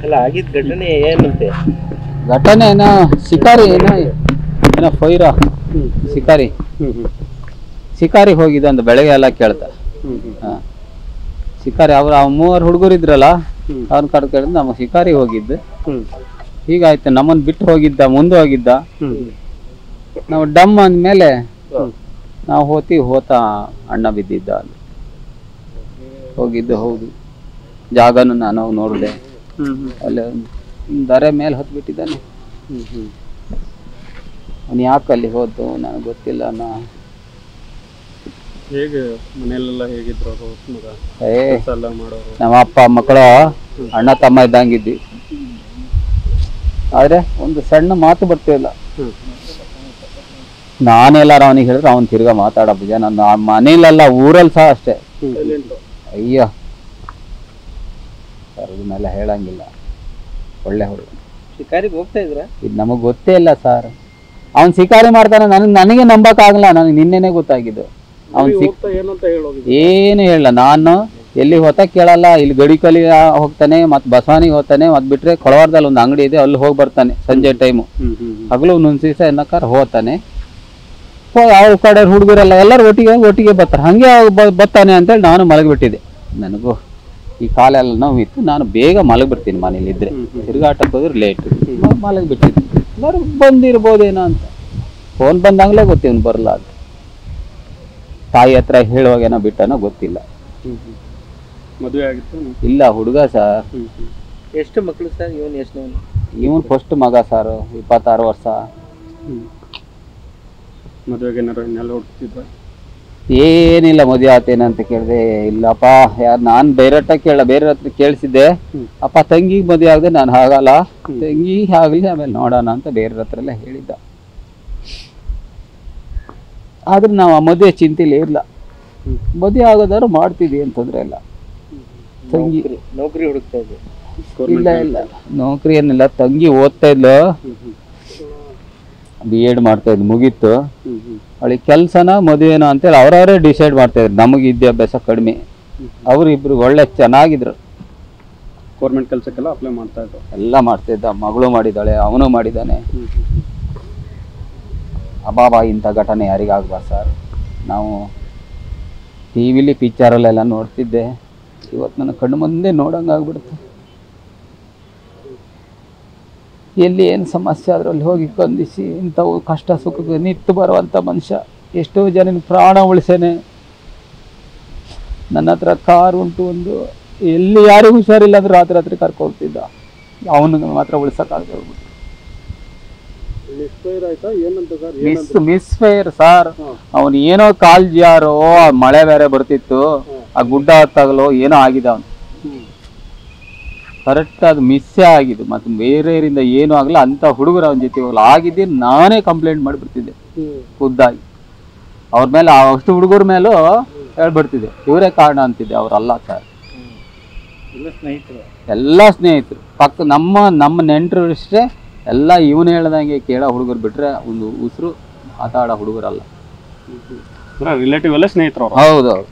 ಅಲ್ಲ ಆಗಿದ್ದ ಘಟನೆ ಏನಂತೆ? ಘಟನೆ ಏನೋ ಶಿಕಾರಿ ಏನೋ ಫೈರ ಶಿಕಾರಿ ಹೋಗಿದ್ದ ಅಂತ ಬೆಳಗ್ಗೆ ಎಲ್ಲ ಕೇಳ್ತ. ಶಿಕಾರಿ ಅವ್ರ 3 ಹುಡುಗರು ಇದ್ರಲ್ಲ ಅವ್ರನ್ನ ಕಡೆ ಕೇಳಿದ್ ನಮ್ಮ ಶಿಕಾರಿ ಹೋಗಿದ್ದು ಹೀಗಾಯ್ತು. ನಮ್ಮನ್ ಬಿಟ್ಟು ಹೋಗಿದ್ದ, ಮುಂದೆ ಹೋಗಿದ್ದ. ನಾವು ಡಮ್ ಅಂದ್ಮೇಲೆ ನಾವು ಹೋತ ಅಣ್ಣ ಬಿದ್ದಿದ್ದ ಅಲ್ಲಿ ಹೋಗಿದ್ದು. ಹೌದು, ಜಾಗನು ನಾನು ನೋಡಿದೆ. ಅಲ್ಲಿ ದರೆ ಮೇಲೆ ಹೊತ್ತು ಬಿಟ್ಟಿದ್ದಾನೆ. ಅವನು ಯಾಕೆ ಅಲ್ಲಿ ಹೋದ್ದು ನನಗೆ ಗೊತ್ತಿಲ್ಲ. ಹೇಗೆ ಮನೆಯಲ್ಲೆಲ್ಲ ಹೇಗಿದ್ರು ನಮ್ಮ ಅಪ್ಪ ಮಕ್ಕಳು ಅಣ್ಣ ತಮ್ಮ ಇದ್ದಂಗಿದ್ವಿ. ಆದ್ರೆ ಒಂದು ಸಣ್ಣ ಮಾತು ಬರ್ತಿಲ್ಲ. ನಾನೆಲ್ಲಾರ ಅವನಿಗೆ ಹೇಳಿದ್ರೆ ಅವನ್ ತಿರ್ಗಾ ಮಾತಾಡಬ ನನ್ನ ಮನೇಲೆಲ್ಲ ಊರಲ್ಲಿ ಸಹ ಅಷ್ಟೇ. ಅಯ್ಯ ಅದನ್ನೆಲ್ಲ ಹೇಳಂಗಿಲ್ಲ. ಒಳ್ಳೆ ಹುಡುಗ. ಶಿಕಾರಿಗೆ ಹೋಗ್ತಾ ಇದ್ರ? ಇದು ನಮಗ್ ಗೊತ್ತೇ ಇಲ್ಲ ಸರ್. ಅವನ್ ಶಿಕಾರಿ ಮಾಡ್ತಾನೆ. ನನಗೆ ನಂಬಕ್ ಆಗಲ್ಲ. ನನಗೆ ನಿನ್ನೆನೆ ಗೊತ್ತಾಗಿದ್ದು. ಅವನ್ ಏನು ಹೇಳ. ನಾನು ಎಲ್ಲಿ ಹೋತ ಕೇಳಲ್ಲ. ಇಲ್ಲಿ ಗಡಿಕಲಿ ಹೋಗ್ತಾನೆ, ಮತ್ ಬಸವಾನಿಗೆ ಹೋಗ್ತಾನೆ, ಮತ್ ಬಿಟ್ರೆ ಕೊಳವಾರದಲ್ಲಿ ಒಂದು ಅಂಗಡಿ ಇದೆ, ಅಲ್ಲಿ ಹೋಗಿ ಬರ್ತಾನೆ ಸಂಜೆ ಟೈಮು. ಹಗಲು ನುನ್ಸಿಸ ಎನ್ನಕಾರ ಹೋಗ್ತಾನೆ. ಅವ್ರ ಕಡೆ ಹುಡುಗರೆಲ್ಲ ಎಲ್ಲರೂ ಒಟ್ಟಿಗೆ ಬರ್ತಾರೆ. ಹಂಗೆ ಬರ್ತಾನೆ ಅಂತೇಳಿ ನಾನು ಮಲಗಿಬಿಟ್ಟಿದ್ದೆ. ನನಗೂ ಈ ಕಾಲೆಲ್ಲ ನೋವಿತ್ತು. ನಾನು ಬೇಗ ಮಲಗಿಬಿಡ್ತೀನಿ ಮನೇಲಿ ಇದ್ರೆ. ತಿರುಗಾಟಕ್ಕೆ ಹೋದ್ರೆ ಲೇಟ್ ಮಲಗಿಬಿಟ್ಟಿದ್ದೆ. ಬಂದಿರ್ಬೋದೇನೋ ಅಂತ ಫೋನ್ ಬಂದಂಗ್ಲೇ ಗೊತ್ತಿವ್ನು ಬರಲ್ಲ ಅಂತ. ತಾಯಿ ಹತ್ರ ಹೇಳುವಾಗೇನೋ ಬಿಟ್ಟನೋ ಗೊತ್ತಿಲ್ಲ. ಮದುವೆ ಆಗಿತ್ತು? ಇಲ್ಲ, ಹುಡುಗ ಸರ್. ಎಷ್ಟು ಮಕ್ಕಳು ಸರ್? ಇವನ್ ಫಸ್ಟ್ ಮಗ ಸರ್, 26 ವರ್ಷ. ಮದುವೆಗೆ ಏನಾರು ಹುಡುಕ್ತಿದ್ರ? ಏನಿಲ್ಲ. ಮದುವೆ ಆತೇನಂತ ಕೇಳಿದೆ. ಇಲ್ಲಪ್ಪ, ಯಾರು ನಾನು ಬೇರೆ ಹತ್ರ ಕೇಳಿಸಿದ್ದೆ. ಅಪ್ಪ ತಂಗಿಗೆ ಮದುವೆ ಆಗದೆ ನಾನು ಆಗಲ್ಲ, ತಂಗಿ ಆಗ್ಲಿ ಆಮೇಲೆ ನೋಡೋಣ ಅಂತ ಬೇರೆ ಹತ್ರ ಎಲ್ಲ ಹೇಳಿದ್ದ. ಆದ್ರೆ ನಾವು ಆ ಮದುವೆ ಚಿಂತೆಲಿ ಇಲ್ಲ. ಮದುವೆ ಆಗೋದಾದ್ರು ಮಾಡ್ತಿದ್ವಿ ಅಂತಂದ್ರೆ ಇಲ್ಲ. ತಂಗಿ ನೌಕರಿ ಹುಡುಕ್ತಾ ಇದ್ದೆ? ಇಲ್ಲ ನೌಕರಿ ಏನಿಲ್ಲ. ತಂಗಿ ಓದ್ತಾ ಇದ್ಲು, B.Ed ಮಾಡ್ತಾ ಇದ್ಲು, ಮುಗೀತು. ಅವಳಿಗೆ ಕೆಲ್ಸನ ಮದುವೆನೋ ಅಂತೇಳಿ ಅವ್ರವರೇ ಡಿಸೈಡ್ ಮಾಡ್ತಾ ಇದ್ರು. ನಮಗೆ ವಿದ್ಯಾಭ್ಯಾಸ ಕಡಿಮೆ. ಅವ್ರಿಬ್ರು ಒಳ್ಳೆ ಚೆನ್ನಾಗಿದ್ರು. ಗೌರ್ಮೆಂಟ್ ಕೆಲಸಕ್ಕೆಲ್ಲ ಅಪ್ಲೈ ಮಾಡ್ತಾ ಇದ್ರು. ಎಲ್ಲ ಮಾಡ್ತಾ ಇದ್ದ. ಮಗಳು ಮಾಡಿದ್ದಾಳೆ, ಅವನು ಮಾಡಿದ್ದಾನೆ. ಅಬಾಬಾ, ಇಂಥ ಘಟನೆ ಯಾರಿಗಾಗ್ಬಾರ್ದು ಸರ್. ನಾವು ಟಿವಿಲಿ ಪಿಕ್ಚರಲ್ಲೆಲ್ಲ ನೋಡ್ತಿದ್ದೆ. ಇವತ್ತು ನನ್ನ ಕಣ್ಣು ಮುಂದೆ ನೋಡಂಗಾಗ್ಬಿಡುತ್ತೆ. ಎಲ್ಲಿ ಏನು ಸಮಸ್ಯೆ ಅದರಲ್ಲಿ ಹೋಗಿ ಕಂದಿಸಿ ಇಂಥವು ಕಷ್ಟ ಸುಖಕ್ಕೆ ನಿಂತು ಬರುವಂಥ ಮನುಷ್ಯ. ಎಷ್ಟೋ ಜನ ಪ್ರಾಣ ಉಳಿಸೇನೆ. ನನ್ನ ಹತ್ರ ಕಾರ್ ಉಂಟು ಒಂದು. ಎಲ್ಲಿ ಯಾರಿಗೂ ಹುಷಾರಿಲ್ಲ ಅಂದ್ರೆ ರಾತ್ರಿ ಕರ್ಕೊಳ್ತಿದ್ದ. ಅವನು ಮಾತ್ರ ಉಳಿಸೋಕ್ಕಾಗ್ಬಿಟ್ಟು ಮಿಸ್ ಫೈರ್ ಸರ್. ಅವನು ಏನೋ ಕಾಲ್ ಜಾರೋ, ಮಳೆ ಬೇರೆ ಬರ್ತಿತ್ತು, ಆ ಗುಡ್ಡ ಹತ್ತಾಗಲೋ ಏನೋ ಆಗಿದೆ. ಅವನು ಕರೆಕ್ಟ್ ಅದು ಮಿಸ್ಸೇ ಆಗಿದ್ದು. ಮತ್ತೆ ಬೇರೆಯವರಿಂದ ಏನೂ ಆಗಲ್ಲ. ಅಂತ ಹುಡುಗರು ಅವನ ಜೊತೆ ಹೋಗಲ್ಲ. ಆಗಿದ್ದೆ ನಾನೇ ಕಂಪ್ಲೇಂಟ್ ಮಾಡಿಬಿಡ್ತಿದ್ದೆ ಖುದ್ದಾಗಿ. ಅವ್ರ ಮೇಲೆ ಅಷ್ಟು ಹುಡುಗರ ಮೇಲೂ ಹೇಳ್ಬಿಡ್ತಿದ್ದೆ, ಇವರೇ ಕಾರಣ ಅಂತಿದ್ದೆ. ಅವರಲ್ಲ ಸರ್, ಎಲ್ಲ ಸ್ನೇಹಿತರು. ಪಕ್ಕ ನಮ್ಮ ನೆಂಟರು ಅಷ್ಟೇ ಎಲ್ಲ. ಇವನು ಹೇಳ್ದಂಗೆ ಕೇಳೋ ಹುಡುಗರು ಬಿಟ್ರೆ ಒಂದು ಉಸಿರು ಮಾತಾಡೋ ಹುಡುಗರಲ್ಲ. ರಿಲೇಟಿವ್ ಎಲ್ಲ ಸ್ನೇಹಿತರು. ಹೌದೌದು.